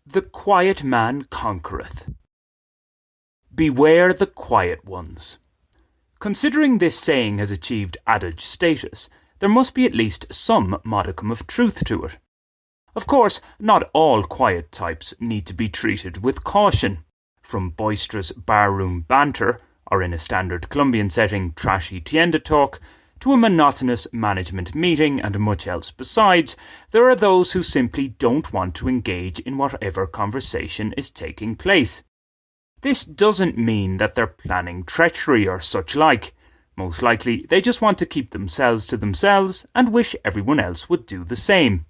The quiet man conquereth. Beware the quiet ones. Considering this saying has achieved adage status, there must be at least some modicum of truth to it. Of course, not all quiet types need to be treated with caution. From boisterous barroom banter, or in a standard Colombian setting, trashy tienda talk, to a monotonous management meeting and much else besides, there are those who simply don't want to engage in whatever conversation is taking place. This doesn't mean that they're planning treachery or such like. Most likely, they just want to keep themselves to themselves and wish everyone else would do the same.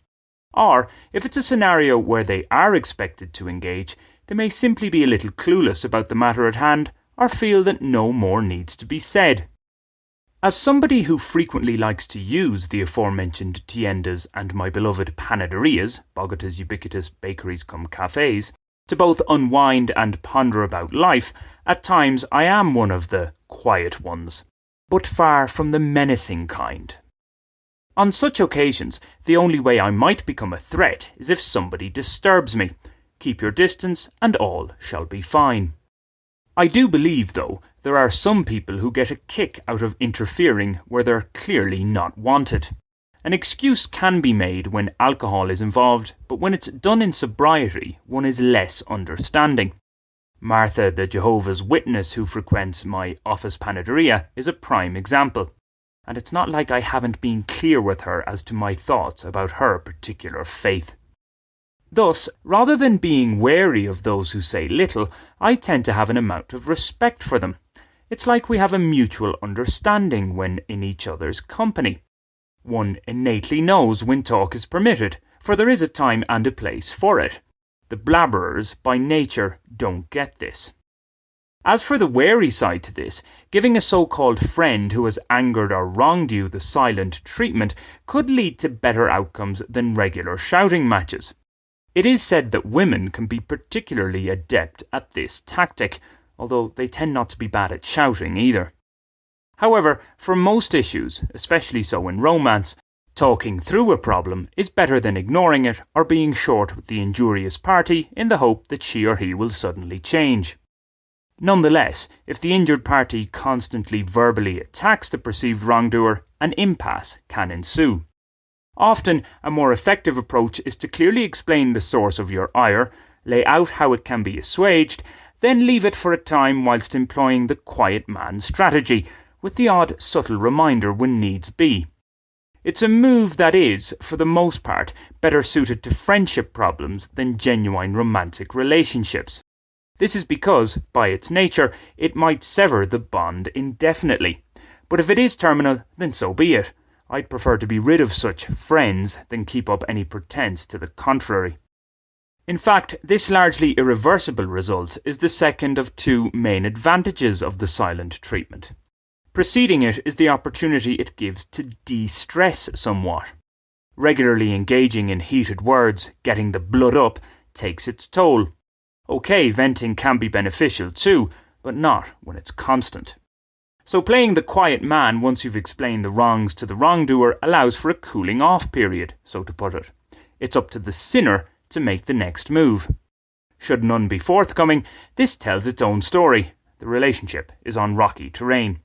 Or, if it's a scenario where they are expected to engage, they may simply be a little clueless about the matter at hand or feel that no more needs to be said. As somebody who frequently likes to use the aforementioned tiendas and my beloved panaderias, Bogota's ubiquitous bakeries cum cafes, to both unwind and ponder about life, at times I am one of the quiet ones, but far from the menacing kind. On such occasions, the only way I might become a threat is if somebody disturbs me. Keep your distance and all shall be fine. I do believe, though, there are some people who get a kick out of interfering where they're clearly not wanted. An excuse can be made when alcohol is involved, but when it's done in sobriety, one is less understanding. Martha, the Jehovah's Witness who frequents my office panaderia, is a prime example. And it's not like I haven't been clear with her as to my thoughts about her particular faith. Thus, rather than being wary of those who say little, I tend to have an amount of respect for them. It's like we have a mutual understanding when in each other's company. One innately knows when talk is permitted, for there is a time and a place for it. The blabberers, by nature, don't get this. As for the wary side to this, giving a so-called friend who has angered or wronged you the silent treatment could lead to better outcomes than regular shouting matches. It is said that women can be particularly adept at this tactic, although they tend not to be bad at shouting either. However, for most issues, especially so in romance, talking through a problem is better than ignoring it or being short with the injurious party in the hope that she or he will suddenly change. Nonetheless, if the injured party constantly verbally attacks the perceived wrongdoer, an impasse can ensue. Often, a more effective approach is to clearly explain the source of your ire, lay out how it can be assuaged, then leave it for a time whilst employing the quiet man strategy, with the odd subtle reminder when needs be. It's a move that is, for the most part, better suited to friendship problems than genuine romantic relationships. This is because, by its nature, it might sever the bond indefinitely. But if it is terminal, then so be it. I'd prefer to be rid of such friends than keep up any pretense to the contrary. In fact, this largely irreversible result is the second of two main advantages of the silent treatment. Preceding it is the opportunity it gives to de-stress somewhat. Regularly engaging in heated words, getting the blood up, takes its toll. Okay, venting can be beneficial too, but not when it's constant. So playing the quiet man once you've explained the wrongs to the wrongdoer allows for a cooling off period, so to put it. It's up to the sinner to make the next move. Should none be forthcoming, this tells its own story. The relationship is on rocky terrain.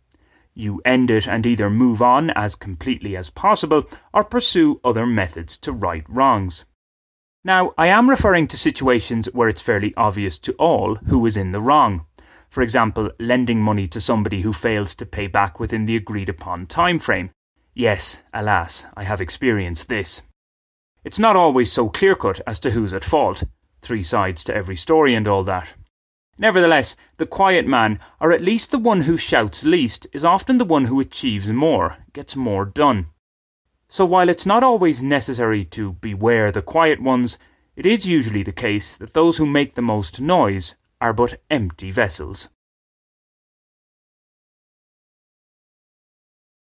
You end it and either move on as completely as possible or pursue other methods to right wrongs. Now, I am referring to situations where it's fairly obvious to all who is in the wrong. For example, lending money to somebody who fails to pay back within the agreed upon time frame. Yes, alas, I have experienced this. It's not always so clear-cut as to who's at fault. 3 sides to every story and all that. Nevertheless, the quiet man, or at least the one who shouts least, is often the one who achieves more, gets more done. So while it's not always necessary to beware the quiet ones, it is usually the case that those who make the most noise are but empty vessels.